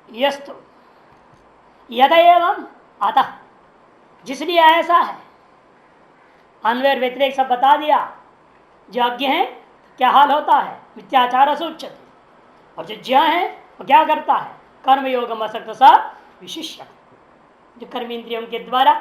यस्तु यद एवं अतः, जिसलिए ऐसा है, अन्वय व्यतिरेक सब बता दिया। जो अज्ञ है क्या हाल होता है, मिथ्याचार सूचते, और जो ज्ञ है वो क्या करता है, कर्मयोग असक्त स विशिष्य, जो कर्मेंद्रियों के द्वारा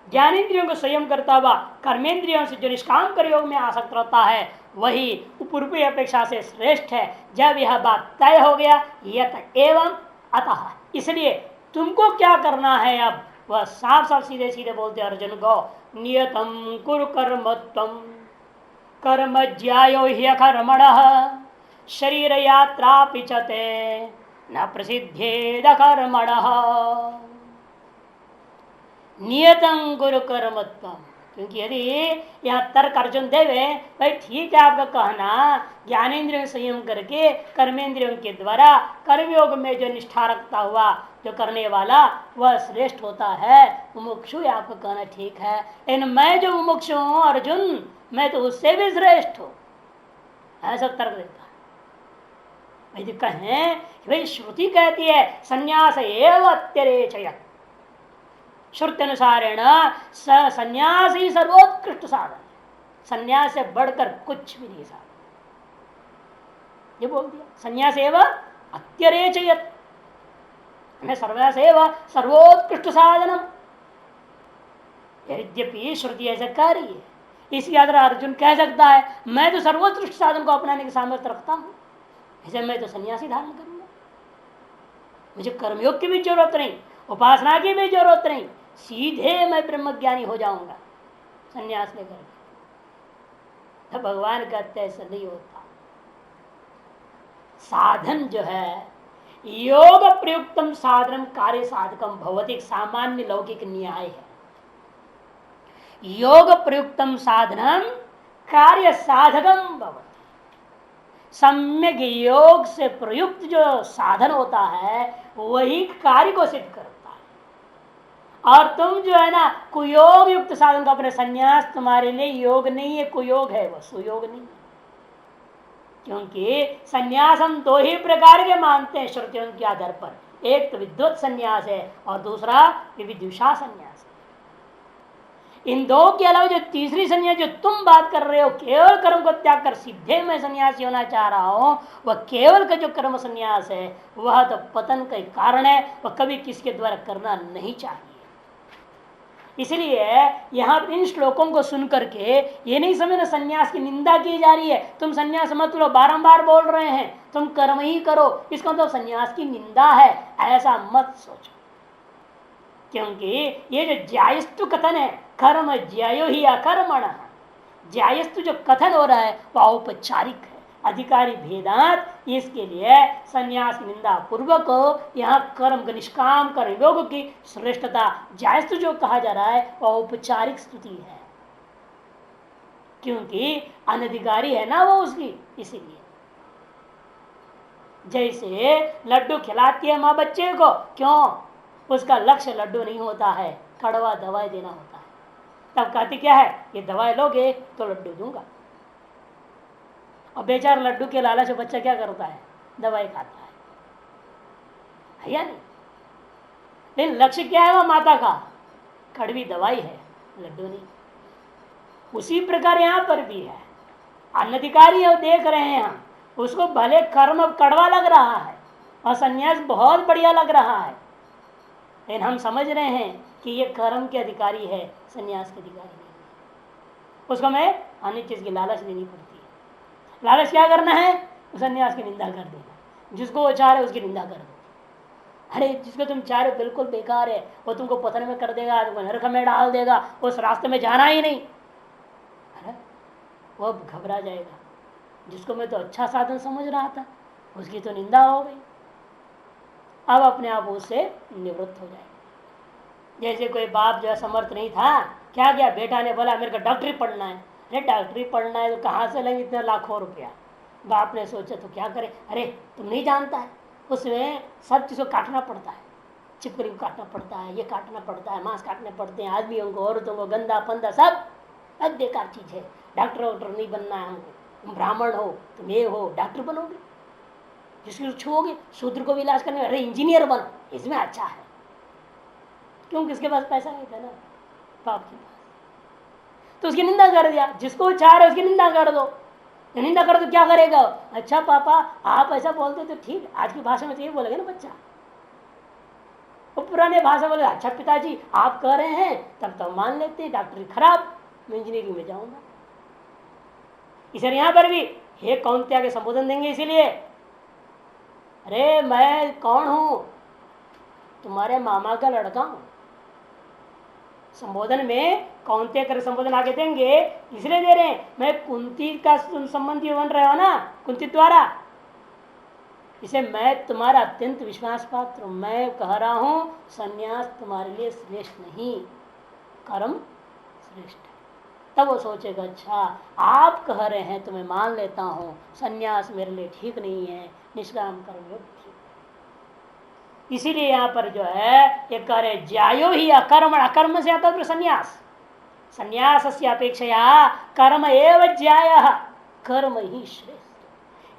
ज्ञानेन्द्रियों को संयम करता हुआ कर्मेंद्रियों से जो निष्काम कर्मयोग में आसक्त रहता है वही पूर्व अपेक्षा से श्रेष्ठ है। जब यह बात तय हो गया यत एवं अतः, इसलिए तुमको क्या करना है अब, वह साफ साफ सीधे सीधे बोलते अर्जुन को, नियतम कुरु कर्मत्वम कर्म ज्यायो ह्यकर्मण शरीर यात्रा पिचते न प्रसिद्धेद कर्मण। नियतं गुरु कर्मत्व, क्योंकि यदि यहाँ तर्क अर्जुन देवे भाई ठीक है आपका कहना, ज्ञानेन्द्रियों संयम करके कर्मेंद्रियों के द्वारा कर्मयोग में जो निष्ठा रखता हुआ जो करने वाला वह श्रेष्ठ होता है, मुमुक्षु आपका कहना ठीक है, लेकिन मैं जो मुमुक्षु हूँ अर्जुन, मैं तो उससे भी श्रेष्ठ हूँ, ऐसा तर्क देता है। यदि कहें भाई श्रुति कहती है संन्यास एव अत्यरेचयत्, श्रुति अनुसारेण संन्यास ही सर्वोत्कृष्ट साधन, संन्यास से बढ़कर कुछ भी नहीं साधन, ये बोल दिया। संन्यास एवं अत्यरेचयत्, संन्यास एवं सर्वोत्कृष्ट साधनम, यद्यपि श्रुति ऐसा कह रही है, इसके आधार अर्जुन कह सकता है मैं तो सर्वोत्कृष्ट साधन को अपनाने की सामर्थ्य रखता हूं, ऐसे मैं तो सन्यासी धारण करूंगा, मुझे कर्मयोग की भी जरूरत नहीं, उपासना की भी जरूरत नहीं, सीधे मैं ब्रह्मज्ञानी हो जाऊंगा संन्यास लेकर। तो भगवान कहते ऐसा नहीं होता। साधन जो है योग प्रयुक्तम साधनम कार्य साधकम भवति, सामान्य लौकिक न्याय है। योग प्रयुक्तम साधनम कार्य साधकम भवति, सम्यक योग से प्रयुक्त जो साधन होता है वही कार्य को सिद्ध करता है। और तुम जो है ना कुयोग युक्त साधन का अपने, संन्यास तुम्हारे लिए योग नहीं है, कुयोग है, वह सुयोग नहीं है। क्योंकि संन्यास हम दो ही प्रकार के मानते हैं श्रुतियों के आधार पर, एक तो विद्वत संन्यास है और दूसरा विविदुषा संन्यास है। इन दो के अलावा जो तीसरी संन्यास जो तुम बात कर रहे हो, केवल कर्म को त्याग कर सीधे मैं सन्यासी होना चाह रहा हूं, वह केवल का जो कर्म संन्यास है वह तो पतन का कारण है, वह कभी किसके द्वारा करना नहीं चाहिए। इसलिए यहाँ इन श्लोकों को सुन करके ये नहीं समझना संन्यास की निंदा की जा रही है, तुम संन्यास मत लो, बारंबार बोल रहे हैं तुम कर्म ही करो, इसका तो संन्यास की निंदा है, ऐसा मत सोचो। क्योंकि ये जो ज्यायस्तु कथन है, कर्म ज्यायो ही अकर्मण, ज्यायस्तु जो कथन हो रहा है वह औपचारिक है, अधिकारी भेदांत, इसके लिए संन्यास निंदा पूर्वक यहाँ कर्म का निष्काम कर्मयोग की श्रेष्ठता ज्यायस्तु जो कहा जा रहा है वह औपचारिक स्तुति है, क्योंकि अनधिकारी है ना वो उसकी। इसीलिए जैसे लड्डू खिलाती है माँ बच्चे को, क्यों, उसका लक्ष्य लड्डू नहीं होता है, कड़वा दवाई देना होता है। तब कहती क्या है, ये दवाई लोगे तो लड्डू दूंगा। और बेचारा लड्डू के लालच से बच्चा क्या करता है, दवाई खाता है या नहीं। लेकिन लक्ष्य क्या है वह माता का, कड़वी दवाई है, लड्डू नहीं। उसी प्रकार यहाँ पर भी है, अनधिकारी है, देख रहे हैं हम, उसको भले कर्म कड़वा लग रहा है और संन्यास बहुत बढ़िया लग रहा है, लेकिन हम समझ रहे हैं कि ये कर्म के अधिकारी है, संन्यास के अधिकारी नहीं है। उसको मैं अन्य चीज की लालच देनी पड़ती है। लालच क्या करना है, संन्यास की निंदा कर देना, जिसको वो चाह रहे उसकी निंदा कर दो। अरे जिसको तुम चाह रहे हो बिल्कुल बेकार है, वो तुमको पतन में कर देगा, तुमको नरक में डाल देगा, उस रास्ते में जाना ही नहीं, अरे वो घबरा जाएगा। जिसको मैं तो अच्छा साधन समझ रहा था उसकी तो निंदा हो गई, अब अपने आप उससे निवृत्त हो जाएगा। जैसे कोई बाप जो है समर्थ नहीं था, क्या किया, बेटा ने बोला मेरे को डॉक्टरी पढ़ना है, अरे डॉक्टरी पढ़ना है तो कहाँ से लेंगे इतने लाखों रुपया। बाप ने सोचा तो क्या करे, अरे तुम नहीं जानता है उसमें सब चीज़ को काटना पड़ता है, चिपकली को काटना पड़ता है, ये काटना पड़ता है, मांस काटने पड़ते हैं, आदमियों को औरतों को, गंदा पंदा सब बेकार चीज़ है, डॉक्टर वॉक्टर नहीं बनना है हमको, तुम ब्राह्मण हो, तुम ये हो, डॉक्टर बनोगे। जिसको छुओगे शूद्र को भी इलाज करने, अरे इंजीनियर बनो इसमें अच्छा है, क्यों? किसके पास पैसा नहीं था ना, बाप के पास, तो उसकी निंदा कर दिया। जिसको चाह रहे उसकी निंदा कर दो, निंदा कर दो क्या करेगा? अच्छा पापा आप ऐसा बोलते तो ठीक, आज की भाषा में तो ये बोलेगा ना बच्चा, वो पुराने भाषा बोले अच्छा पिताजी आप कह रहे हैं तब तो मान लेते हैं, डॉक्टरी खराब, मैं इंजीनियरिंग में जाऊंगा। इसलिए यहां पर भी हे कौनत्या के संबोधन देंगे, इसीलिए अरे मैं कौन हूं? तुम्हारे मामा का लड़का हूं। संबोधन में कौनते कर संबोधन आगे देंगे, इसलिए दे रहे हैं मैं कुंती का संबंधी बन रहे हो ना, कुंती द्वारा, इसे मैं तुम्हारा अत्यंत विश्वास पात्र, मैं कह रहा हूं सन्यास तुम्हारे लिए श्रेष्ठ नहीं, कर्म श्रेष्ठ है। तब वो सोचेगा अच्छा आप कह रहे हैं तो मैं मान लेता हूं, सन्यास मेरे लिए ठीक नहीं है, निष्काम कर्म योग ठीक। इसीलिए यहां पर जो है ये कह रहे ज्यायो ही अकर्म, अकर्म से आता है संन्यास, संन्यास से अपेक्षया कर्म एवं ज्याय, कर्म ही श्रेष्ठ।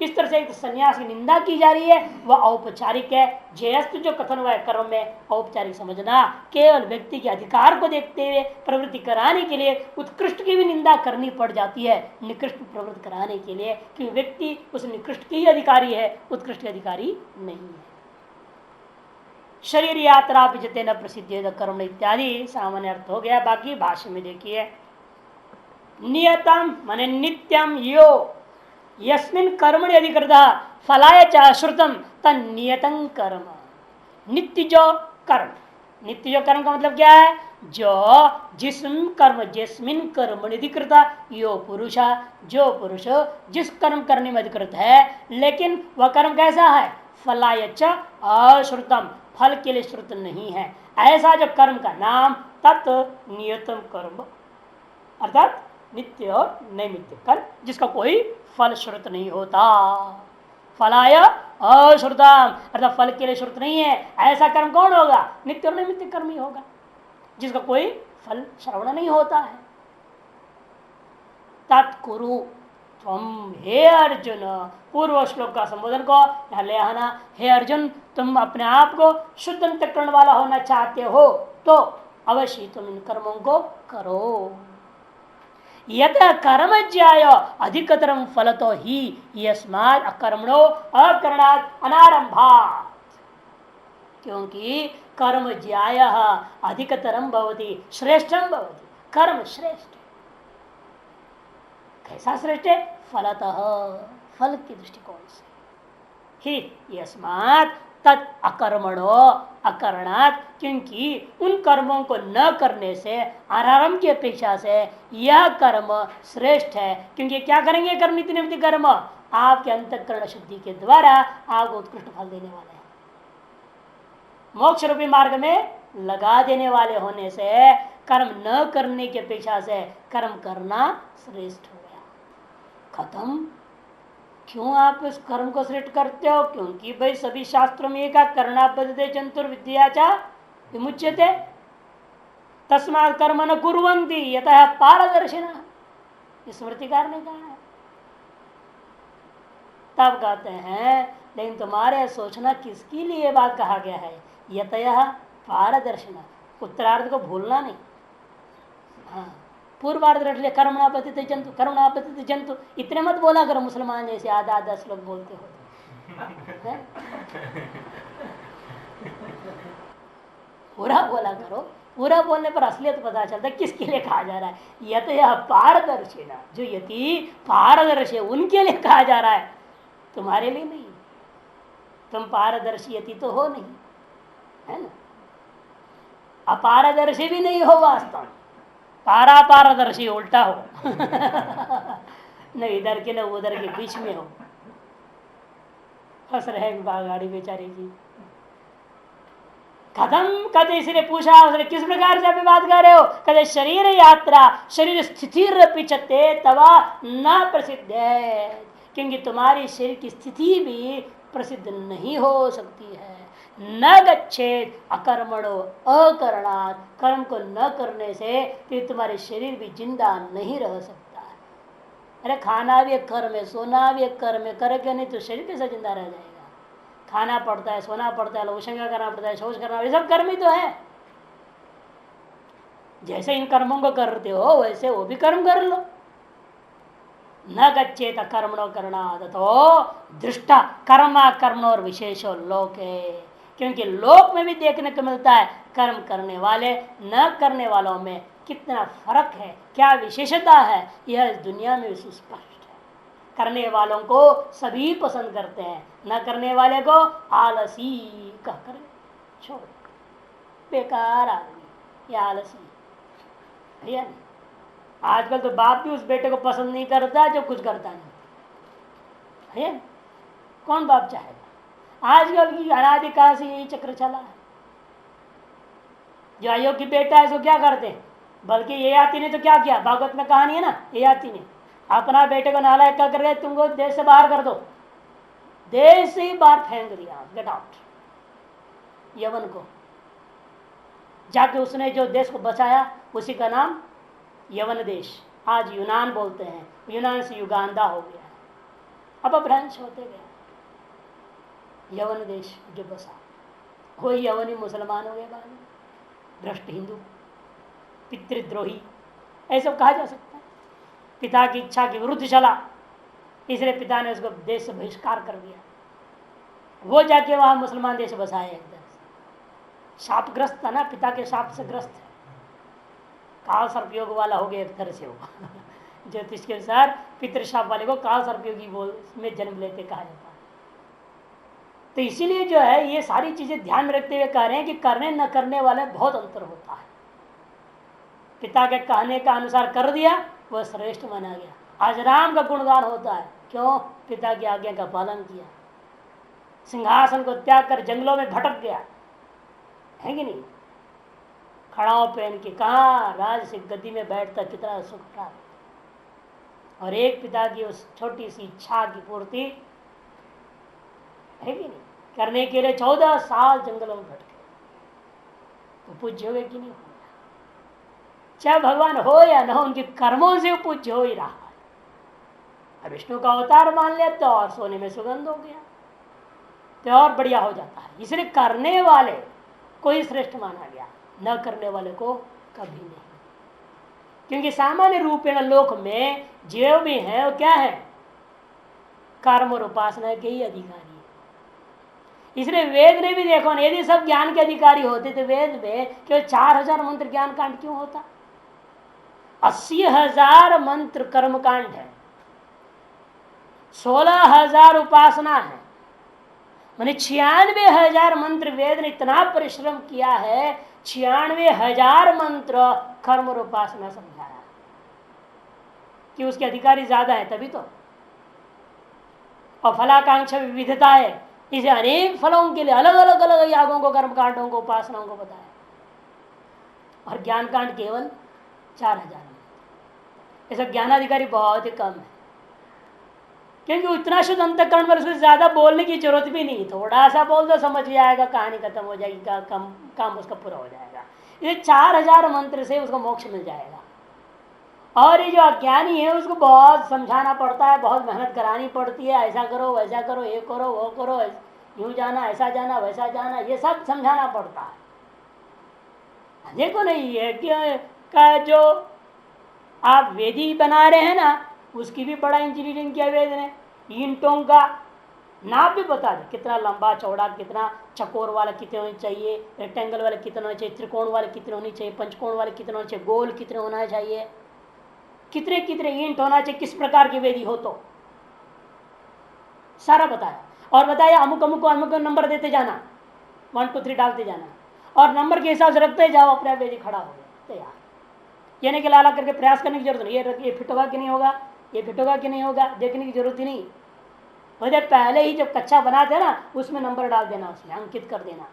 इस तरह से एक संन्यास की निंदा की जा रही है, वह औपचारिक है। जयस्त जो कथन हुआ है कर्म में औपचारिक समझना, केवल व्यक्ति के अधिकार को देखते हुए प्रवृत्ति कराने के लिए उत्कृष्ट की भी निंदा करनी पड़ जाती है, निकृष्ट प्रवृत्ति कराने के लिए, क्योंकि व्यक्ति उस निकृष्ट की अधिकारी है, उत्कृष्ट अधिकारी नहीं है। शरीर यात्रा जते न प्रसिद्ध कर्म इत्यादि सामान्य अर्थ हो गया। बाकी भाष्य में देखिए नियतम माने नित्यम यो यस्मिन् कर्मणि अधिकृत फलाय च श्रुतम तन नियतं कर्म। नित्य जो कर्म, नित्य जो कर्म का मतलब क्या है? जो जिसमिन कर्म अधिकृत यो पुरुष, जो पुरुष जिस कर्म करने में अधिकृत है, लेकिन वह कर्म कैसा है? फलाय च अश्रुतम, फल के लिए श्रुत नहीं है, ऐसा जो कर्म का नाम तत् नियतम कर्म, अर्थात नित्य और नैमित्य कर्म जिसका कोई फल श्रुत नहीं होता। फलाय अश्रुतम अर्थात फल के लिए श्रुत नहीं है, ऐसा कर्म कौन होगा? नित्य और नैमित्य कर्म ही होगा, जिसका कोई फल श्रवण नहीं होता है। तत्कुरु तुम हे अर्जुन, पूर्व श्लोक का संबोधन को यहां ले आना, हे अर्जुन तुम अपने आप को शुद्ध अंतःकरण वाला होना चाहते हो तो अवश्य तुम इन कर्मों को करो। यत कर्म ज्याय अधिकतरम फल तो ही यस्मात् अकर्मणो अकरणात् अनारंभात्, क्योंकि कर्म ज्याय अधिकतरम भवति श्रेष्ठम भवति, कर्म श्रेष्ठ। कैसा श्रेष्ठ है? फलतः, फल की दृष्टिकोण से ही यस्मात् तत् अकर्मणो अकरणात्, क्योंकि उन कर्मों को न करने से आरंभ की अपेक्षा से यह कर्म श्रेष्ठ है। क्योंकि क्या करेंगे कर्म? नित्य निमित्त कर्म आपके अंतःकरण शुद्धि के द्वारा आपको उत्कृष्ट फल देने वाले हैं, मोक्ष रूपी मार्ग में लगा देने वाले होने से कर्म न करने की अपेक्षा से कर्म करना श्रेष्ठ हो गया। खत्म। क्यों आप इस कर्म को श्रेष्ठ करते हो? क्योंकि भाई सभी शास्त्रों में एक कर्णापद्धते चतुर्विद्या च विमुच्यते तस्मात् कर्म न कुर्वन्ति यतः पारदर्शिनः, स्मृतिकार ने कहा है। तब कहते हैं लेकिन तुम्हारे सोचना किसके लिए बात कहा गया है? यतः पारदर्शिनः, उत्तरार्ध को भूलना नहीं। हाँ, पूर्वार्ध रट ले कर्मणापतित जंतु, कर्मणापतित जंतु, इतने मत बोला करो मुसलमान जैसे आधा आधा श्लोक बोलते हो। पूरा बोला करो, पूरा बोलने पर असलियत पता चलता है किसके लिए कहा जा रहा है। यत यह पारदर्शी ना, जो यति पारदर्शी है उनके लिए कहा जा रहा है, तुम्हारे लिए नहीं। तुम पारदर्शी यति तो हो नहीं, है ना? अपारदर्शी भी नहीं हो वास्तव में, पारदर्शी उल्टा हो। न इधर के न उधर के बीच में हो। फंस रहे गाड़ी बेचारी जी। खत्म कहते, इसलिए पूछा उसने किस प्रकार से अभी बात कर रहे हो? कहते शरीर यात्रा शरीर स्थिति पिचते तवा न प्रसिद्ध है, क्योंकि तुम्हारी शरीर की स्थिति भी प्रसिद्ध नहीं हो सकती है। न गच्छेद अकर्मणो अकरणात्, कर्म को न करने से फिर तुम्हारे शरीर भी जिंदा नहीं रह सकता है। अरे खाना भी एक कर्म है, सोना भी एक कर्म है, करके नहीं तो शरीर कैसे जिंदा रह जाएगा? खाना पड़ता है, सोना पड़ता है, लोशंगा करना पड़ता है, शौच करना, ये सब कर्म ही तो है। जैसे इन कर्मों को करते हो वैसे वो भी कर्म कर लो। न गच्छेत कर्मणो करना तो दृष्टा कर्मा कर्म और विशेषो लोक है। क्योंकि लोक में भी देखने को मिलता है कर्म करने वाले न करने वालों में कितना फर्क है, क्या विशेषता है, यह इस दुनिया में सुस्पष्ट है। करने वालों को सभी पसंद करते हैं, न करने वाले को आलसी कहकर छोड़, बेकार आदमी, यह आलसी भैया। आजकल तो बाप भी उस बेटे को पसंद नहीं करता जो कुछ करता नहीं है। कौन बाप चाहेगा? आजकल की अनादिकाल से यही चक्र चला है। जो अयोग्य बेटा है इसको क्या करते हैं, बल्कि ये आती ने तो क्या किया, भागवत में कहानी है ना, ये आती ने अपना बेटे को नालायक क्या कर, तुमको देश से बाहर कर दो, देश से ही बाहर फेंक दिया, गेट आउट। यवन को जाके उसने जो देश को बचाया उसी का नाम यवन देश, आज यूनान बोलते हैं, यूनान से युगांडा हो गया, अब अपभ्रंश होते गए। यवन देश जो बसा कोई यवनी मुसलमान हो गया, बाद में भ्रष्ट हिंदू, पितृद्रोही ऐसा कहा जा सकता है। पिता की इच्छा के विरुद्ध चला, इसलिए पिता ने उसको देश से बहिष्कार कर दिया, वो जाके वहां मुसलमान देश बसाए। एकदम शापग्रस्त था ना, पिता के शाप से ग्रस्त है, काल सर्पयोग वाला हो गया एक तरह से वो ज्योतिष के अनुसार पितृशाप वाले को काल सर्पयोगी में जन्म लेते कहा जाता है। तो इसीलिए जो है ये सारी चीजें ध्यान में रखते हुए कह रहे हैं कि करने न करने वाले बहुत अंतर होता है। पिता के कहने का अनुसार कर दिया वह श्रेष्ठ माना गया। आज राम का गुणगान होता है, क्यों? पिता की आज्ञा का पालन किया, सिंहासन को त्याग कर जंगलों में भटक गया, है कि नहीं? खड़ाओं पहन के कहा राज से गद्दी में बैठता, कितना सुख प्राप्त। और एक पिता की उस छोटी सी इच्छा की पूर्ति, है कि नहीं, करने के लिए 14 साल जंगलों में भटके, तो पूज्य हो गए कि नहीं हो? चाहे भगवान हो या न हो, उनके कर्मों से पूज्य हो ही रहा है। अब विष्णु का अवतार मान लिया तो और सोने में सुगंध हो गया, तो और बढ़िया हो जाता है। इसलिए करने वाले को ही श्रेष्ठ माना गया, न करने वाले को कभी नहीं। क्योंकि सामान्य रूपेण लोक में जो भी है वो क्या है, कर्म और उपासना के ही अधिकारी है। इसलिए वेद ने भी देखो ना, यदि सब ज्ञान के अधिकारी होते तो वेद में केवल 4000 मंत्र ज्ञान कांड क्यों होता? 80,000 मंत्र कर्म कांड है, 16,000 उपासना है, मैंने 96,000 मंत्र। वेद ने इतना परिश्रम किया है, 96,000 मंत्र कर्म और उपासना समझाया कि उसके अधिकारी ज्यादा है तभी तो। और फलाकांक्षा विविधता है, इसे अनेक फलों के लिए अलग अलग यागों को, कर्म कांडों को, उपासनाओं को बताया। और ज्ञान कांड केवल 4,000। ऐसा ज्ञानाधिकारी बहुत ही कम है, क्योंकि उतना शुद्ध अंतःकरण पर उसको ज्यादा बोलने की जरूरत भी नहीं, थोड़ा सा बोल दो समझ में आएगा, कहानी खत्म हो जाएगी, काम उसका पूरा हो जाएगा। ये 4,000 मंत्र से उसको मोक्ष मिल जाएगा। और ये जो अज्ञानी है उसको बहुत समझाना पड़ता है, बहुत मेहनत करानी पड़ती है, ऐसा करो वैसा करो, ये करो वो करो, यूं जाना ऐसा जाना वैसा जाना, ये सब समझाना पड़ता है। देखो नहीं है कि जो आप वेदी बना रहे हैं ना, उसकी भी बड़ा इंजीनियरिंग किया वेद ने। ईंटों का नाप भी बता दे, कितना लंबा चौड़ा, कितना चकोर वाला कितने होने चाहिए, रेक्टेंगल वाले कितने होने चाहिए, त्रिकोण वाले कितने होने चाहिए, पंचकोण वाले कितने होने चाहिए, गोल कितने होना चाहिए, कितने कितने ईंट होना चाहिए, किस प्रकार की वेदी हो, तो सारा बताया। और बताया अमुक अमुक अमुक नंबर देते जाना, 1 2 3 डालते जाना, और नंबर के हिसाब से रखते जाओ, अपना वेदी खड़ा हो गया तैयार। ये नहीं कि लाला करके प्रयास करने की जरूरत नहीं, ये फिट होगा कि नहीं होगा, ये फिट होगा कि नहीं होगा, देखने की जरूरत ही नहीं। वजह पहले ही जब कच्चा बनाते ना उसमें नंबर डाल देना, उसमें अंकित कर देना,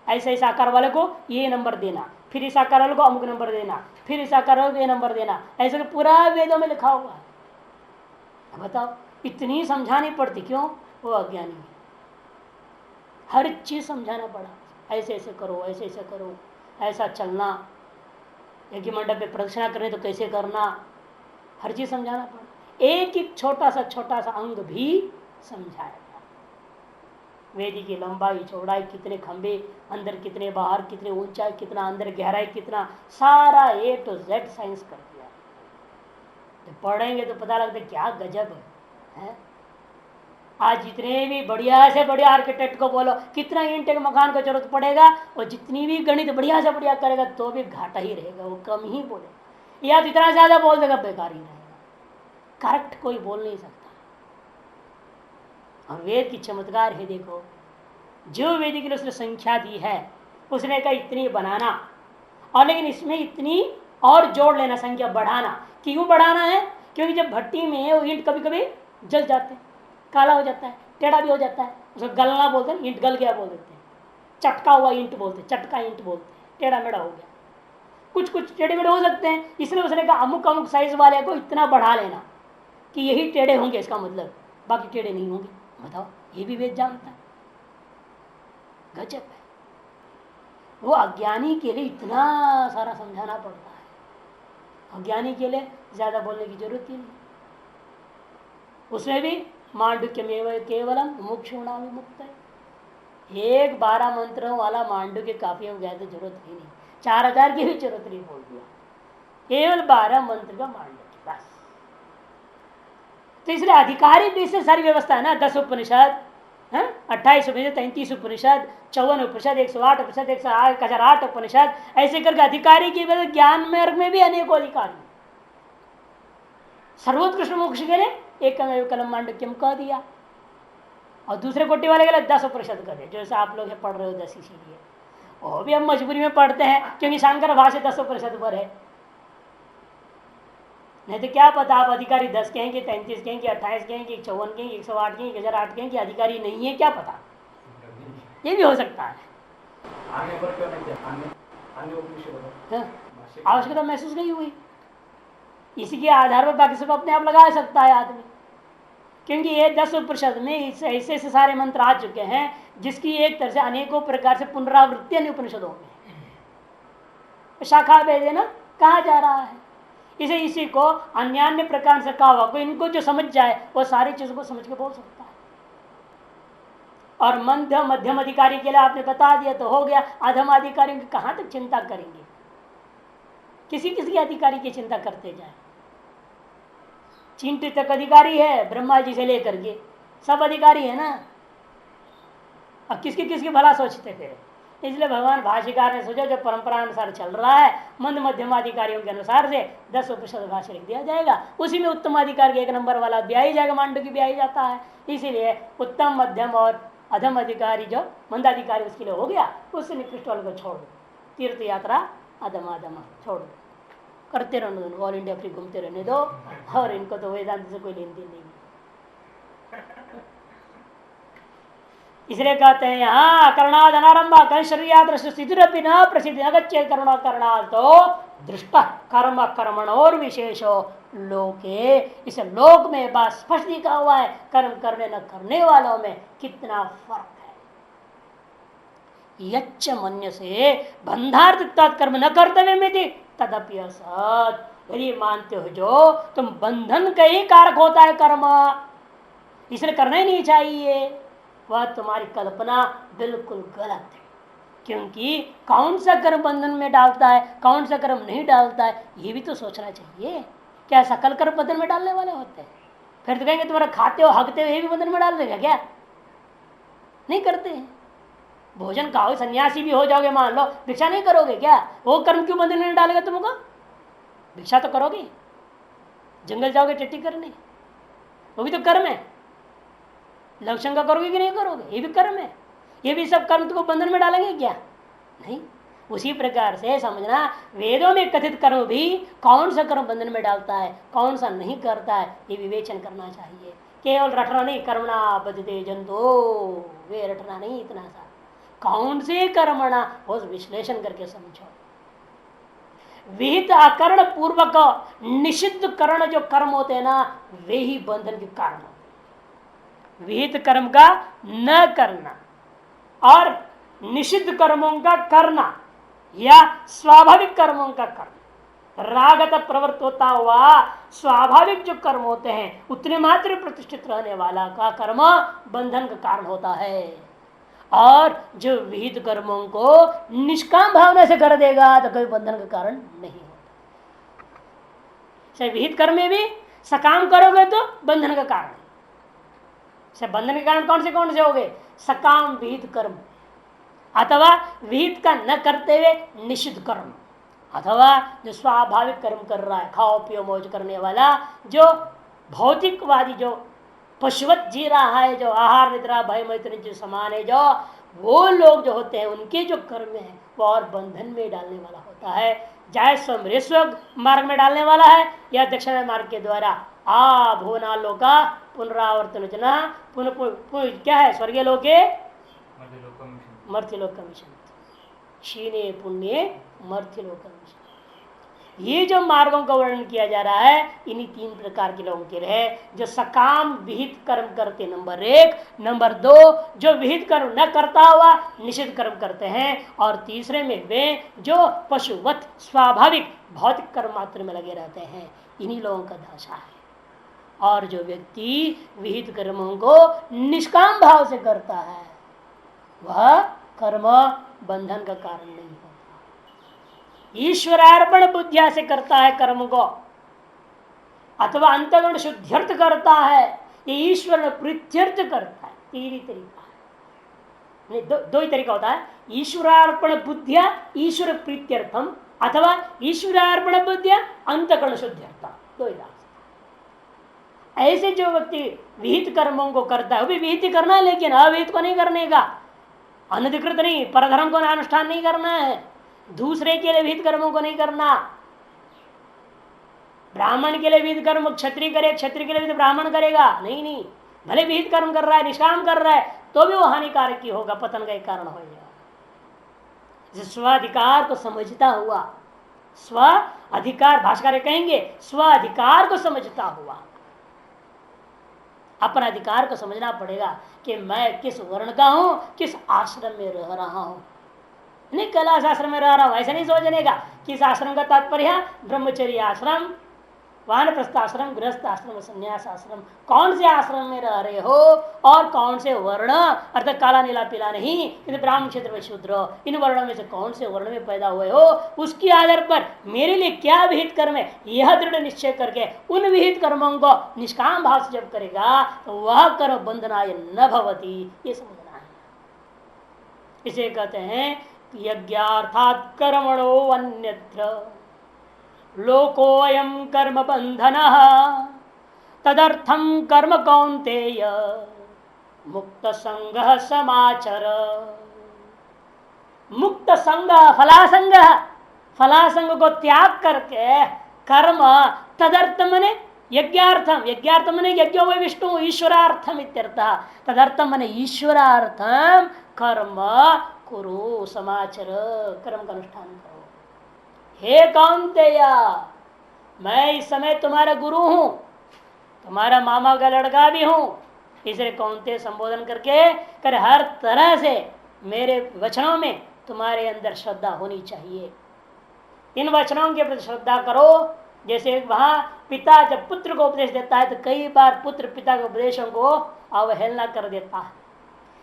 ऐसे इस आकार वाले को ये नंबर देना, फिर इस आकार वाले को अमुक नंबर देना, फिर इस आकार वाले को ये नंबर देना, ऐसे तो पूरा वेदों में लिखा हुआ है। बताओ इतनी समझानी पड़ती, क्यों? वो अज्ञानी है, हर चीज समझाना पड़ा, ऐसे ऐसे करो, ऐसे ऐसे करो, ऐसा चलना, एक ही मंडप पे प्रदक्षिणा करने तो कैसे करना, हर चीज समझाना पड़ा। एक एक छोटा सा अंग भी समझाया। वेदी की लंबाई चौड़ाई, कितने खंबे, अंदर कितने बाहर, कितने ऊंचाई, कितना अंदर गहराई, कितना, सारा A to Z साइंस कर दिया। तो पढ़ेंगे तो पता लगता है क्या गजब है? आज जितने भी बढ़िया से बढ़िया आर्किटेक्ट को बोलो कितना ईंट के मकान को जरूरत पड़ेगा, और जितनी भी गणित बढ़िया से बढ़िया करेगा तो भी घाटा ही रहेगा, वो कम ही बोले, या जितना ज्यादा बोल देगा बेकार ही रहेगा, करेक्ट कोई बोल नहीं सकता। और वेद की चमत्कार है, देखो जो वेद के लिए उसने संख्या दी है, उसने कहा इतनी बनाना, और लेकिन इसमें इतनी और जोड़ लेना, संख्या बढ़ाना। क्यों बढ़ाना है? क्योंकि जब भट्टी में वो ईंट कभी कभी जल जाते हैं, काला हो जाता है, टेढ़ा भी हो जाता है, उसको गलना बोलते हैं, ईंट गल गया बोल देते हैं, चटका हुआ ईंट बोलते हैं, चटका ईंट बोलते हैं, टेढ़ा मेढ़ा हो गया, कुछ कुछ टेढ़े मेढ़े हो सकते हैं। इसलिए उसने कहा अमुक अमुक साइज वाले को इतना बढ़ा लेना कि यही टेढ़े होंगे, इसका मतलब बाकी टेढ़े नहीं होंगे। बताओ, ये भी वेद जानता है, गजब है। वो अज्ञानी के लिए इतना सारा समझाना पड़ता है, अज्ञानी के लिए ज्यादा बोलने की जरूरत ही नहीं। उसमें भी मांडुक्य में केवलम मुमुक्षुणा विमुक्त है, एक 12 मंत्रों वाला मांडुक्य काफी हो गया, तो जरूरत ही नहीं, 4000 की भी जरूरत नहीं, बोल दिया केवल 12 मंत्र का मांडुक्य बस। तो इसलिए अधिकारी भी से सारी व्यवस्था है ना, 10 उपनिषद, 28 उपनिषद, 33 उपनिषद, 54 उपनिषद, 108 उपनिषद, 1008 उपनिषद, ऐसे करके अधिकारी की वजह ज्ञान मार्ग में भी अनेकों अधिकारी। सर्वोत्कृष्ट मोक्ष के लिए एकमेव कलम मांडुक्यम कह दिया, और दूसरे कोटि वाले के लिए 10 उपनिषद कर दिया, जैसे आप लोग पढ़ रहे हो 10, इसीलिए वो भी हम मजबूरी में पढ़ते हैं, क्योंकि शंकर भाष्य 10 उपनिषद पर है। नहीं तो क्या पता, आप अधिकारी 10 कहेंगे, 33 कहेंगे, 28 कहेंगे, 54 कहेंगे, 108 कहेंगे, 1008 कहेंगे, अधिकारी नहीं है, क्या पता, ये भी हो सकता है। आवश्यकता महसूस नहीं हुई, इसी के आधार पर बाकी सब अपने आप लगा सकता है आदमी, क्योंकि ये 10 उपनिषद में ऐसे ऐसे सारे मंत्र आ चुके हैं जिसकी एक तरह से अनेकों प्रकार से पुनरावृत्ति अन्य उपनिषदों में शाखा भेद ना कहा जा रहा है। इसे इसी को अन्य प्रकार से कहा हुआ, कोई इनको जो समझ जाए वो सारी चीजों को समझ के बोल सकता है। और मध्यम अधिकारी के लिए आपने बता दिया तो हो गया, अधम अधिकारी की कहां तक चिंता करेंगे, किसी किसी अधिकारी की चिंता करते जाए। चिंतित तक अधिकारी है, ब्रह्मा जी से लेकर के सब अधिकारी है ना, अब किसकी किसकी भला सोचते फिर। इसलिए भगवान भाष्यकार ने सोचा जो परंपरा अनुसार चल रहा है, मंद मध्यमाधिकारियों के अनुसार से 10 उपनिषद भाष्य लिख दिया जाएगा, उसी में उत्तम अधिकार के 1 नंबर वाला ब्याही जाएगा, मांडू की ब्याही जाता है। इसीलिए उत्तम मध्यम और अधम अधिकारी जो मंदाधिकारी उसके लिए हो गया, उससे निकृष्ट वाले को छोड़ दो, तीर्थ यात्रा अधम अधम छोड़ दो, करते रहने दो, ऑल इंडिया फ्री घूमते रहने दो, और इनको तो वेदांत से कोई लेन देन नहीं। इसलिए कहते हैं यहाँ करणाद अनारंभा कल शरीर न प्रसिद्ध नगच्चे करुणा करणाद तो दृष्ट कर्म कर्मण और विशेषो लोके, इस लोक में बात स्पष्ट लिखा हुआ है, कर्म करने न करने वालों में कितना फर्क है। यच्च मन्य से बंधार्थ कर्म न कर्तव्य में थी तदपि असत, यदि मानते हो जो तुम बंधन का ही कारक होता है कर्म, इसलिए करना ही नहीं चाहिए, वह तुम्हारी कल्पना बिल्कुल गलत है। क्योंकि कौन सा कर्म बंधन में डालता है, कौन सा कर्म नहीं डालता है, ये भी तो सोचना चाहिए। क्या सकल कर्म बंधन में डालने वाले होते हैं? फिर तो कहेंगे तुम्हारा खाते हो हगते हो ये भी बंधन में डाल देगा क्या? नहीं करते हैं। भोजन खाओ, सन्यासी भी हो जाओगे मान लो, भिक्षा नहीं करोगे क्या? वो कर्म क्यों बंधन में डालेगा तुमको? भिक्षा तो करोगे, जंगल जाओगे टट्टी करने, वो भी तो कर्म है। लवशंका करोगे कि नहीं करोगे, ये भी कर्म है। ये भी सब कर्म तुमको बंधन में डालेंगे क्या? नहीं। उसी प्रकार से समझना, वेदों में कथित कर्म भी कौन सा कर्म बंधन में डालता है, कौन सा नहीं करता है, ये विवेचन करना चाहिए। केवल रटना नहीं, कर्मणा बद्धते जंतो, वे रटना नहीं, इतना सा कौन से कर्मणा वो विश्लेषण करके समझो। विहित अकर्ण पूर्वक निषिद्ध कर्ण जो कर्म होते हैं ना, वे ही बंधन के कारण होते हैं। विहित कर्म का न करना और निषिद्ध कर्मों का करना या स्वाभाविक कर्मों का करना, रागत प्रवृत्त होता हुआ स्वाभाविक जो कर्म होते हैं उतने मात्र प्रतिष्ठित रहने वाला का कर्म बंधन का कारण होता है। और जो विहित कर्मों को निष्काम भावना से कर देगा तो कोई बंधन का कारण नहीं होता। विहित कर्म में भी सकाम करोगे तो बंधन का कारण से, बंधन के कारण कौन से हो गए? सकाम विहित कर्म, अथवा विहित का न करते हुए निषिद्ध कर्म, अथवा जो स्वाभाविक कर्म कर रहा है, खाओ पियो मौज करने वाला, जो भौतिकवादी, जो पशुवत जी रहा है, जो आहार निद्रा भय मैत्री जो समान है, जो वो लोग जो होते हैं उनके जो कर्म है वो और बंधन में डालने वाला होता है। चाहे स्वमृस्व मार्ग में डालने वाला है या दक्षिण मार्ग के द्वारा आ भुवनालों का पुनरावर्तन जना क्या है स्वर्गीय लोके मर्त्यलोक का मिशन, क्षीणे पुण्य मर्त्यलोक मिशन। ये जो मार्गों का वर्णन किया जा रहा है इन्हीं 3 प्रकार के लोगों के रहे, जो सकाम विहित कर्म करते नंबर 1, नंबर 2 जो विहित कर्म न करता हुआ निषिद्ध कर्म करते हैं, और तीसरे में वे जो पशुवत स्वाभाविक भौतिक कर्म मात्र में लगे रहते हैं। इन्हीं लोगों का दशा है। और जो व्यक्ति विहित कर्मों को निष्काम भाव से करता है वह कर्म बंधन का कारण नहीं होता। ईश्वरार्पण बुद्धिया से करता है कर्म को, अथवा अंतगुण शुद्ध्यर्थ करता है, ये ईश्वर प्रीत्यर्थ करता है। 3 तरीका है, दो ही तरीका होता है। ईश्वरार्पण बुद्धिया ईश्वर प्रीत्यर्थम, अथवा ईश्वरार्पण बुद्धिया अंतगुण शुद्ध्यर्थम, 2 ही रास्ते। ऐसे जो व्यक्ति विहित कर्मों को करता है वो भी विहित करना है, लेकिन अविहित को नहीं करने का, अनधिकृत नहीं, परधर्म को अनुष्ठान नहीं करना है, दूसरे के लिए विहित कर्मों को नहीं करना। ब्राह्मण के लिए विहित कर्म क्षत्रिय करे, क्षत्रिय के लिए विहित ब्राह्मण करेगा नहीं, भले विहित कर्म कर रहा है, निष्काम कर रहा है, तो भी वो हानिकारक ही होगा, पतन का एक कारण होगा। स्वाधिकार को समझता हुआ, स्व अधिकार, भाष्यकार कहेंगे स्व अधिकार को समझता हुआ, अपना अधिकार को समझना पड़ेगा कि मैं किस वर्ण का हूं, किस आश्रम में रह रहा हूं। नहीं कैलाश आश्रम में रह रहा हूं ऐसा नहीं सोचने का। किस आश्रम का तात्पर्य? ब्रह्मचर्य आश्रम, वानप्रस्थ आश्रम, गृहस्थ आश्रम, संन्यास आश्रम। कौन से आश्रम में रह रहे हो और कौन से वर्ण, अर्थात काला नीला पीला नहीं, इन ब्राह्मण क्षेत्र में शूद्र, इन वर्णों में से कौन से वर्ण में पैदा हुए हो, उसके आधार पर मेरे लिए क्या विहित कर्म है यह दृढ़ निश्चय करके उन विहित कर्मों को निष्काम भाव से जब करेगा तो वह कर्म बंधनाय न भवती, ये समझना है। इसे कहते हैं यज्ञार्थात् कर्मणो अन्यत्र लोकोऽयं कर्म बंधनः तदर्थं कर्म कौन्तेय मुक्त संगः समाचर। मुक्त संग, फलासंग, फलासंग को त्याग करके कर्म तदर्थम मने यज्ञार्थम, यज्ञार्थम मने यज्ञो वै विष्णु ईश्वरार्थम इत्यर्थः, तदर्थम मने ईश्वरार्थम कर्म कुरु समाचर, कर्म का अनुष्ठान करो। हे कौन्तेय, मैं इस समय तुम्हारा गुरु हूं, तुम्हारा मामा का लड़का भी हूं, इसलिए कौन्तेय संबोधन करके कर हर तरह से मेरे वचनों में तुम्हारे अंदर श्रद्धा होनी चाहिए। इन वचनों के प्रति श्रद्धा करो। जैसे वहां पिता जब पुत्र को उपदेश देता है तो कई बार पुत्र पिता के उपदेशों को अवहेलना कर देता है।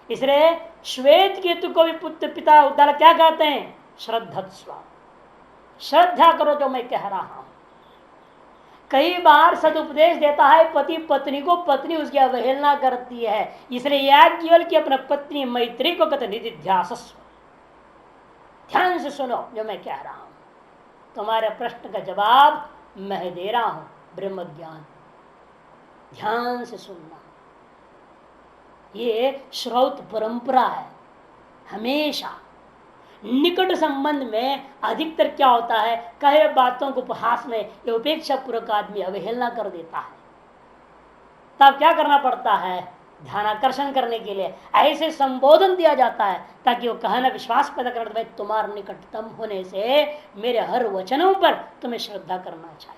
इसलिए श्वेत केतु को भी पुत्र पिता उद्धार क्या कहते हैं? श्रद्धस्व, श्रद्धा करो जो मैं कह रहा हूं। कई बार सदुपदेश देता है पति पत्नी को, पत्नी उसकी अवहेलना करती है। इसलिए याज्ञवल्क्य की अपना पत्नी मैत्री को कहते निधिध्यासस्व, ध्यान से सुनो जो मैं कह रहा हूं, तुम्हारे प्रश्न का जवाब मैं दे रहा हूं, ब्रह्म ज्ञान, ध्यान से सुनना। ये श्रौत परंपरा है। हमेशा निकट संबंध में अधिकतर क्या होता है, कहे बातों को उपहास में या उपेक्षा पूर्वक आदमी अवहेलना कर देता है। तब क्या करना पड़ता है? ध्यानाकर्षण करने के लिए ऐसे संबोधन दिया जाता है ताकि वो कहना विश्वास पैदा कर, भाई तुम्हारे निकटतम होने से मेरे हर वचनों पर तुम्हें श्रद्धा करना चाहिए।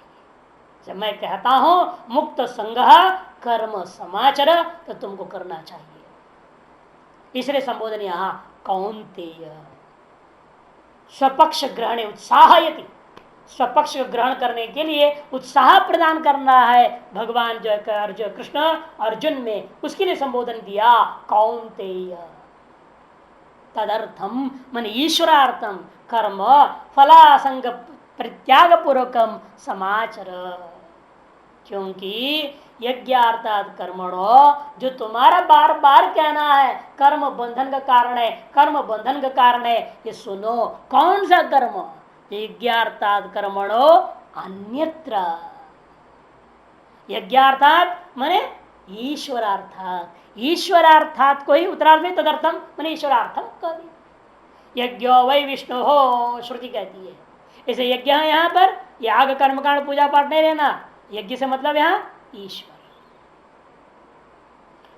जब मैं कहता हूं मुक्त संगः कर्म समाचर, तो तुमको करना चाहिए। इसलिए संबोधन यहां कौन्तेय, स्वपक्ष ग्रहण उत्साहयति, स्वपक्ष ग्रहण करने के लिए उत्साह प्रदान करना है भगवान जो अर्जुन कृष्ण अर्जुन में, उसके लिए संबोधन दिया कौन्तेय। तदर्थम मन ईश्वरार्थम कर्म फलासंग परित्याग पूर्वकम समाचर। क्योंकि यज्ञार्थात कर्मणो, जो तुम्हारा बार बार कहना है कर्म बंधन का कारण है, कर्म बंधन का कारण है, ये सुनो कौन सा कर्म? यज्ञार्थात कर्मणो अन्यत्र। यज्ञार्थात माने ईश्वरार्थात, ईश्वरार्थात को ही उत्तरार्थ में तदर्थम माने ईश्वरार्थम कर दिया। यज्ञो वै विष्णु हो, श्रुति कहती है। इसे यज्ञ है यहाँ पर याग कर्मकांड पूजा पाठ नहीं लेना, यज्ञ से मतलब यहाँ ईश्वर,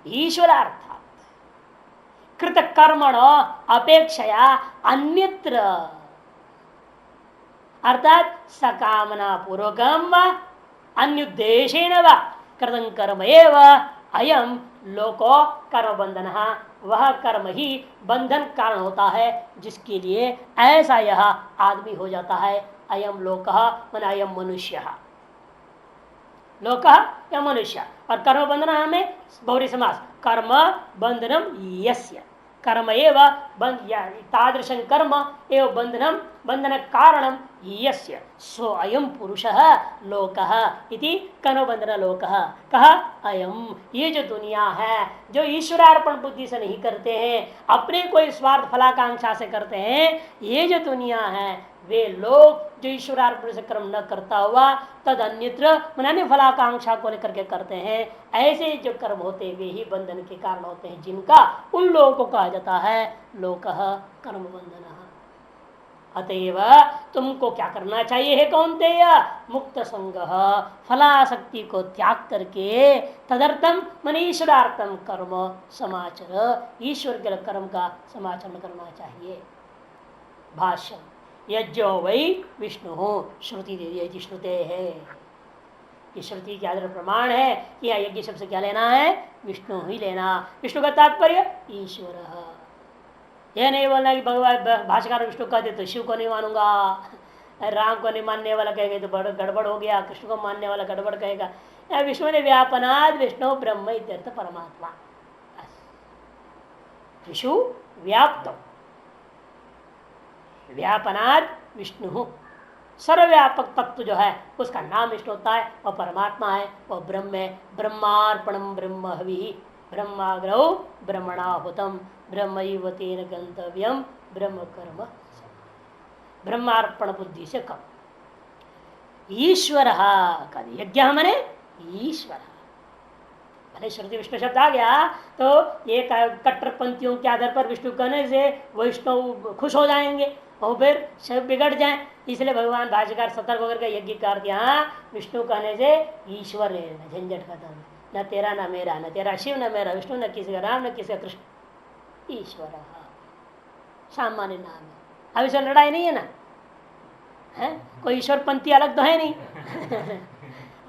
ईश्वरार्थात कृत कर्मण अपेक्षया अन्यत्र, अर्थात सकामना पूर्वकम व अन्युद्देशेन व कृतं कर्म एव अयम लोको कर्म बंधन, वह कर्म ही बंधन कारण होता है जिसके लिए ऐसा यह आदमी हो जाता है। अयम लोकः मन अयम मनुष्य, लोकः या मनुष्य, और कर्म बंधन में बहुरी समास, कर्म बंधनम यस्य, कर्म एव तादृशं कर्म एव बंधनम बंधन कारणम यस्य सो अयम पुरुषः लोकः इति कर्म बंधन लोकः। कहा अयम, ये जो दुनिया है जो ईश्वरार्पण बुद्धि से नहीं करते हैं, अपने कोई स्वार्थ फलाकांक्षा से करते हैं, ये जो दुनिया है वे लोग जो ईश्वरार्पण से कर्म न करता हुआ तद अन्यत्र मनाने फलाकांक्षा को लेकर के करते हैं, ऐसे जो कर्म होते हैं वे ही बंधन के कारण होते हैं, जिनका उन लोगों को कहा जाता है लोकः कर्म बंधन। अतएव तुमको क्या करना चाहिए है कौन्तेय? मुक्त संग फलासक्ति को त्याग करके तदर्थम मन ईश्वरार्थम कर्म समाचर, ईश्वर के कर्म का समाचरण करना चाहिए। भाष्य यज्ञो वै विष्णु हो, श्रुति दे दी, श्रुते है, ये श्रुति के आधार प्रमाण है कि यज्ञ शब्द से क्या लेना है? विष्णु ही लेना। विष्णु का तात्पर्य ईश्वर। यह नहीं बोलना कि भगवान भाष्यकार विष्णु कहते तो शिव को नहीं मानूंगा, राम को नहीं मानने वाला कहेगा तो गड़बड़ हो गया, कृष्ण को मानने वाला गड़बड़ कहेगा। विष्णु ने व्यापनाद विष्णु ब्रह्म इत्यर्थ परमात्मा, विष्णु व्याप्त, व्यापनाद विष्णु सर्वव्यापक तत्व जो है उसका नाम विष्णु होता है, वह परमात्मा है, वह ब्रह्म है। ब्रह्मार्पणम ब्रह्म हवि, ब्रह्माग्रहो ब्रह्मणाहुतम ब्रह्मैव तेन गंतव्यम ब्रह्म कर्म, ब्रह्मार्पण बुद्धि से कम। ईश्वर यज्ञ मने ईश्वर, भले श्रुति विष्णु शब्द आ गया तो ये कट्टरपंथियों के आधार पर विष्णु कहने से वैष्णव खुश हो जाएंगे और फिर सब बिगड़ जाए, इसलिए भगवान भाष्यकार सतर्क होकर के यज्ञ कर दिया। विष्णु कहने से ईश्वर झंझट खत्म, न तेरा न मेरा, न तेरा शिव न मेरा विष्णु, न किसी का राम न किसी का कृष्ण, ईश्वर सामान्य नाम है। अब इसमें लड़ाई नहीं है ना, है कोई ईश्वर पंथी अलग तो है नहीं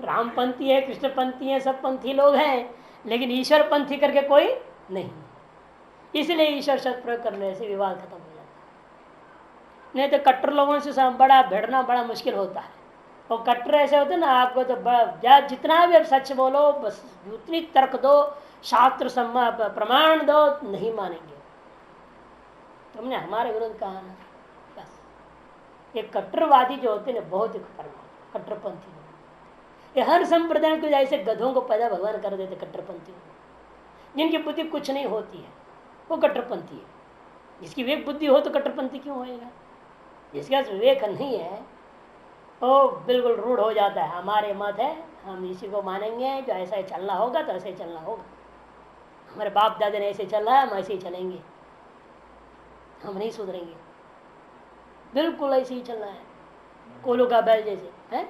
राम पंथी है, कृष्ण पंथी है, सब पंथी लोग हैं, लेकिन ईश्वर पंथी करके कोई नहीं, इसलिए ईश्वर शब्द प्रयोग करने से विवाद खत्म हो जाता है। नहीं तो कट्टर लोगों से बड़ा भिड़ना बड़ा मुश्किल होता है। और कट्टर ऐसे होते ना, आपको तो बड़ा जितना भी आप सच बोलो, बस उतनी तर्क दो, शास्त्र प्रमाण दो, नहीं मानेंगे। तुमने हमारे विरुद्ध कहा ना, बस ये कट्टरवादी जो होते हैं बहुत ही खतरनाक कट्टरपंथी लोग, ये हर संप्रदाय को ऐसे गधों को पैदा भगवान कर देते कट्टरपंथी, जिनकी बुद्धि कुछ नहीं होती है वो कट्टरपंथी है। जिसकी विवेक बुद्धि हो तो कट्टरपंथी क्यों होएगा? जिसके पास विवेक नहीं है वो बिल्कुल रूढ़ हो जाता है, हमारे मत है हम इसी को मानेंगे, जो ऐसा ही चलना होगा तो ऐसे ही चलना होगा, हमारे बाप दादा ने ऐसे चला है हम ऐसे ही चलेंगे, हम नहीं सुधरेंगे, बिल्कुल ऐसे ही चलना है, कोलू का बैल जैसे है।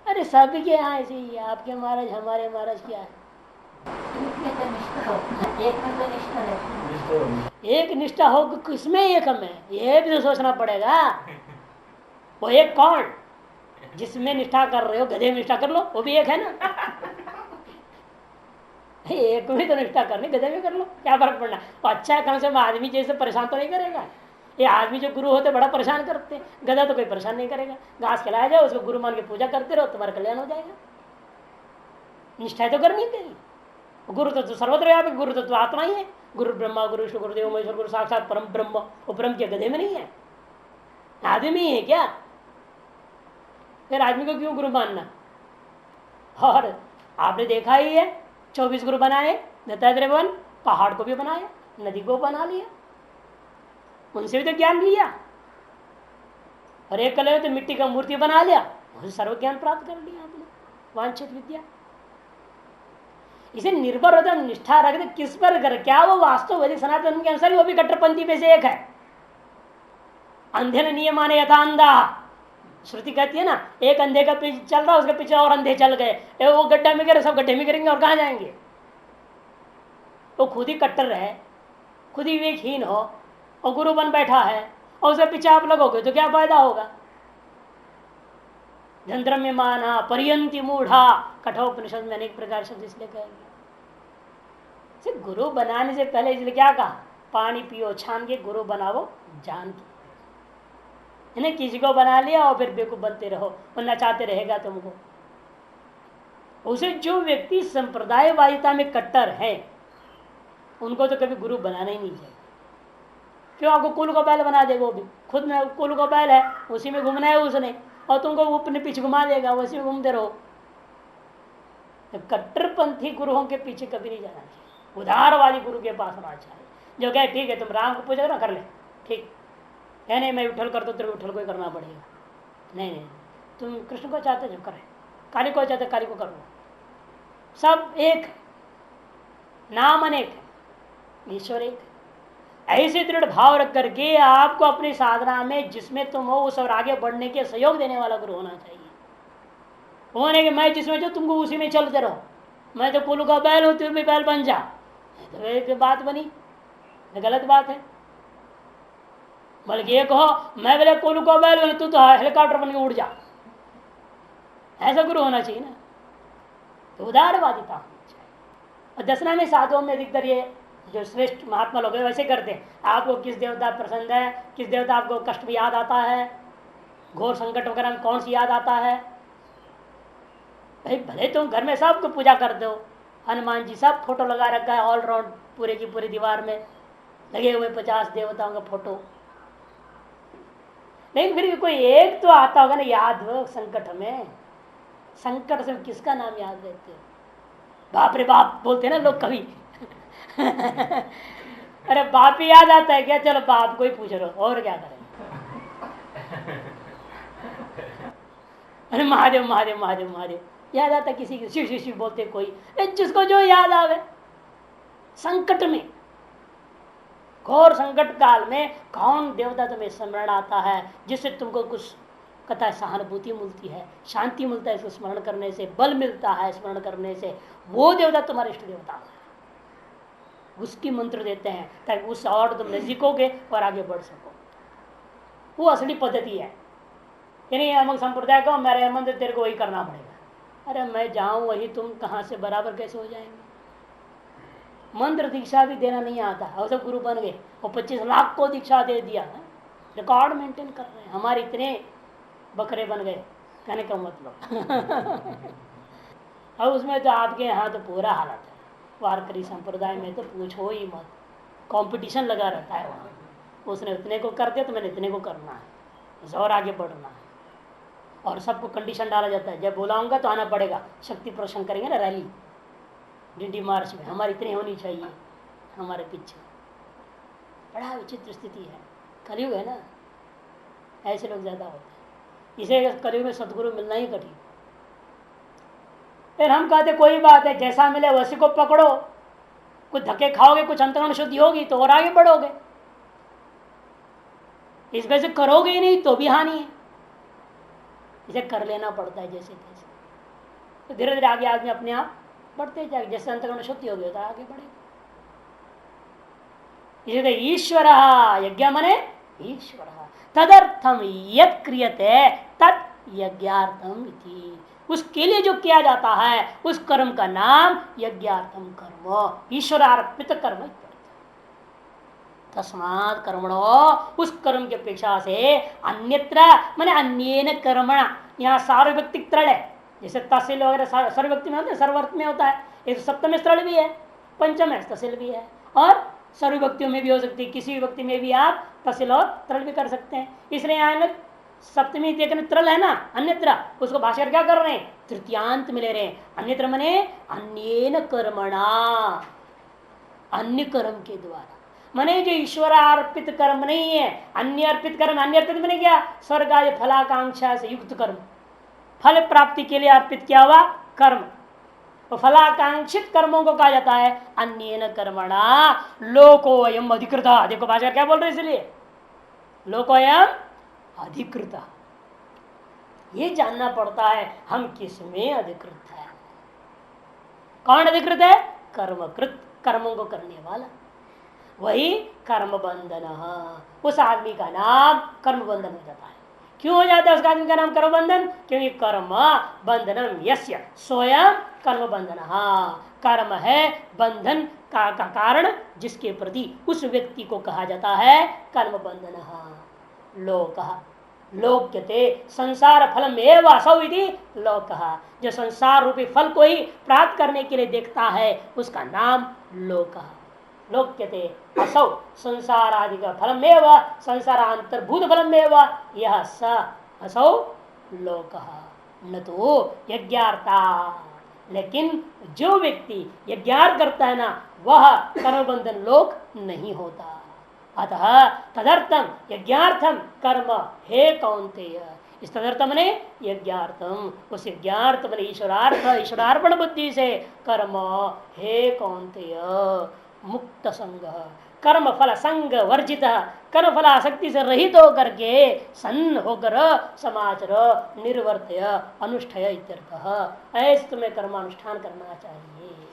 अरे सभी के यहाँ ऐसे ही है, आपके महाराज हमारे महाराज क्या है, एक निष्ठा हो किसमें एक हम है, ये भी तो सोचना पड़ेगा। वो एक कौन? जिसमें निष्ठा कर रहे हो, गधे में निष्ठा कर लो, वो भी एक है ना एक भी तो निष्ठा करनी, गधे में कर लो, क्या फर्क पड़ना। तो अच्छा है, कम से कम आदमी जैसे परेशान तो नहीं करेगा। ये आदमी जो गुरु होते बड़ा परेशान करते हैं, गधा तो कोई परेशान नहीं करेगा। घास खिलाया जाओ, उसको गुरु मान के पूजा करते रहो, तुम्हारा कल्याण हो जाएगा। निष्ठा तो करनी चाहिए। गुरु तत्व सर्वत्र व्यापक, गुरु तत्व आत्मा ही है। गुरु ब्रह्मा गुरु विष्णु गुरुदेव महेश्वर गुरु साक्षात परम ब्रह्म। वो ब्रह्म के गधे में नहीं है, आदमी है क्या? फिर आदमी को क्यों गुरु मानना? और आपने देखा ही है 24 गुरु बनाए दत्तात्रेय भगवान, पहाड़ को भी बनाया, नदी को बना लिया, उनसे भी तो ज्ञान लिया। और एक कल तो मिट्टी का मूर्ति बना लिया, उसे सर्व ज्ञान प्राप्त कर लिया आपने, वांछित विद्या। इसे निर्भर होता निष्ठा रखते किस पर कर, क्या वो वास्तव वैदिक सनातन के अनुसार वो भी कट्टरपंथी में से एक है। अंधे ने नियम माने यथा अंधा, श्रुति कहती है ना, एक अंधे का पीछे चल रहा उसके पीछे और अंधे चल गए, वो गड्ढा में गिरे, सब गड्ढे में गिरेंगे और कहाँ जाएंगे? वो खुद ही कट्टर है, खुद ही विवेकहीन हो और गुरु बन बैठा है और उसके पीछे आप लगोगे तो क्या फायदा होगा? धंद्रम्य माना पर्यंती मूढ़ा, कठोपनिषद में अनेक प्रकार शब्द इसलिए कहेंगे। गुरु बनाने से पहले इसलिए क्या कहा? पानी पियो छान के, गुरु बनाओ जान के। इन्हें किसी को बना लिया और फिर बेवकूफ बनते रहो, वो नचाते रहेगा तुमको। उसे जो व्यक्ति संप्रदायवादिता में कट्टर है उनको तो कभी गुरु बनाना ही नहीं चाहिए। क्यों? आपको कुल को बैल बना देगा, वो भी खुद में कुल को बैल है, उसी में घूमना है उसने, और तुमको वो अपने पीछे घुमा देगा, उसी में घूमते रहो। तो कट्टरपंथी गुरुओं के पीछे कभी नहीं जाना चाहिए, उदारवादी गुरु के पास होना चाहिए जो कहे ठीक है तुम राम को पूजा ना, कर ले, ठीक है, नहीं मैं उठल कर दो, तेरे उठल को ही करना पड़ेगा। नहीं नहीं, तुम कृष्ण को चाहते जो करे, काली को चाहते काली को कर लो, सब एक, नाम अनेक है, ईश्वर एक। ऐसे दृढ़ भाव रख करके आपको अपनी साधना में जिसमें तुम हो उस और आगे बढ़ने के सहयोग देने वाला गुरु होना चाहिए। होने के मैं जिसमें जो तुमको उसी में चलते रहो, मैं तो कुल का बैल हूँ तुम भी बैल बन जा, तो एक बात बनी, गलत बात है। बल्कि ये कहो मैं बोले कुल का बैल बोले तू तो हेलीकॉप्टर बन के उड़ जा, ऐसा गुरु होना चाहिए ना। तो उदारवादिता होनी चाहिए। और दसना में साधुओं में अधिकतर ये जो श्रेष्ठ महात्मा लोग हैं वैसे करते हैं, आपको किस देवता पसंद है, किस देवता आपको कष्ट में याद आता है, घोर संकट वगैरह में कौन सी याद आता है। भाई भले तुम घर में सबको पूजा कर दो, हनुमान जी सब फोटो लगा रखा है ऑलराउंड, पूरे की पूरी दीवार में लगे हुए 50 देवताओं का फोटो, लेकिन फिर भी कोई एक तो आता होगा ना याद हो संकट में। संकट से किसका नाम याद रहते हो? बाप रे बाप बोलते ना लोग कभी अरे बाप ही याद आता है क्या? चलो बाप को ही पूछ लो, और क्या करें। अरे महादेव महादेव महादेव महादेव याद आता किसी की, शिव शिव शिव बोलते कोई, जिसको जो याद आवे। संकट में, घोर संकट काल में कौन देवता तुम्हें स्मरण आता है जिससे तुमको कुछ कथा सहानुभूति मिलती है, शांति मिलता है, इसको स्मरण करने से बल मिलता है, स्मरण करने से वो देवता तुम्हारे इष्ट देवता है, उसकी मंत्र देते हैं ताकि उससे और तुम नजदीक होगे और आगे बढ़ सको। वो असली पद्धति है। यानी अमुक संप्रदाय को मेरे मंत्र तेरे को वही करना पड़ेगा। अरे मैं जाऊं वही, तुम कहाँ से बराबर कैसे हो जाएंगे? मंत्र दीक्षा भी देना नहीं आता, और सब गुरु बन गए और 25 लाख को दीक्षा दे दिया, रिकॉर्ड मेंटेन कर रहे हैं, हमारे इतने बकरे बन गए, कहने का मतलब और उसमें तो आपके यहाँ तो पूरा हालत है। वारकरी संप्रदाय में तो पूछो ही मत, कंपटीशन लगा रहता है वहाँ, उसने इतने को कर दिया तो मैंने इतने को करना है, और आगे बढ़ना है। और सबको कंडीशन डाला जाता है, जब बुलाऊंगा तो आना पड़ेगा, शक्ति प्रदर्शन करेंगे ना रैली डीडी मार्च में, हमारी इतनी होनी चाहिए हमारे पीछे। बड़ा विचित्र स्थिति है, कलयुग है ना, ऐसे लोग ज़्यादा होते हैं। इसे कलयुग में सदगुरु मिलना ही कठिन। फिर हम कहते कोई बात है, जैसा मिले वैसे को पकड़ो, कुछ धक्के खाओगे, कुछ अंतर्गुण शुद्धि होगी तो और आगे बढ़ोगे, इस वजह से करोगे ही नहीं तो भी हानि है। इसे कर लेना पड़ता है जैसे तैसे, तो धीरे धीरे आगे आदमी अपने आप बढ़ते जाएगा, जैसे अंतर्गुण शुद्धि होगी तो आगे बढ़ेगा। इसे ईश्वर यज्ञ मने ईश्वर, तदर्थम यत् क्रियते तत् यज्ञार्थम इति, उसके लिए जो किया जाता है उस कर्म का नाम यज्ञार्थम कर्म, ईश्वरार्पित कर्म। तस्मात् कर्मणो, उस कर्म की अपेक्षा से अन्यत्र माने अन्येन कर्मणा, यहाँ सार्वव्यक्तिक त्रय है, जैसे तहसील वगैरह सर्वव्यक्ति में होता है, सर्वर्थ में होता है, एक सप्तम स्थल भी है, पंचम तहसील भी है, और सर्व व्यक्तियों में भी हो सकती है, किसी भी व्यक्ति में भी आप तहसील और त्रल भी कर सकते हैं। इसलिए यहाँ सप्तमी त्रल है ना, अन्यत्र, उसको भाषा क्या कर रहे हैं, तृतीयांत में ले रहे हैं। अन्यत्र मने अन्येन कर्मणा, अन्य कर्म के द्वारा, मने जो ईश्वर अर्पित कर्म नहीं है, अन्य अर्पित कर्म। अन्य अर्पित मैंने क्या, स्वर्ग आदि फलाकांक्षा से युक्त कर्म, फल प्राप्ति के लिए अर्पित किया हुआ कर्म, तो फलाकांक्षित कर्मों को कहा जाता है अन्येन कर्मणा लोकोयम अधिकृता। देखो भाषा क्या बोल रहे, इसलिए लोकोयम अधिकृता, ये जानना पड़ता है हम किस में अधिकृत है। कौन अधिकृत है, कर्मकृत, कर्मों को करने वाला, वही कर्म बंधन, उस आदमी का नाम कर्म बंधन हो जाता है। क्यों हो जाता है उस आदमी का नाम कर्म बंधन, क्योंकि कर्म बंधनम यस्य स्वयं कर्म बंधन, कर्म है बंधन का कारण, जिसके प्रति उस व्यक्ति को कहा जाता है कर्म बंधन। लोक लोक्यते संसार फलम एव असौ इति लोक, जो संसार रूपी फल को ही प्राप्त करने के लिए देखता है उसका नाम लोक। लोक्यते असौ संसार आदि का फलमेव, संसारांतर्भूत फलमेव यह स असौ लोक, न तो यज्ञार्था। लेकिन जो व्यक्ति यज्ञार्थ करता है ना, वह कर्मबंधन लोक नहीं होता। अतः तदर्थम यज्ञार्थम कर्म हे कौन्तेय, इस तदर्थम ने यज्ञार्थम, उस यज्ञार्थ मैंने ईश्वरार्थ, ईश्वरार्पण बुद्धि से कर्म हे कौन्तेय मुक्त संग, कर्म फल संग वर्जित, कर्म फल आसक्ति से रहित होकर के सन्न होकर समाचर निर्वर्तय अनुष्ठय इत्यर्थः, ऐसे तुम्हें कर्मानुष्ठान करना चाहिए।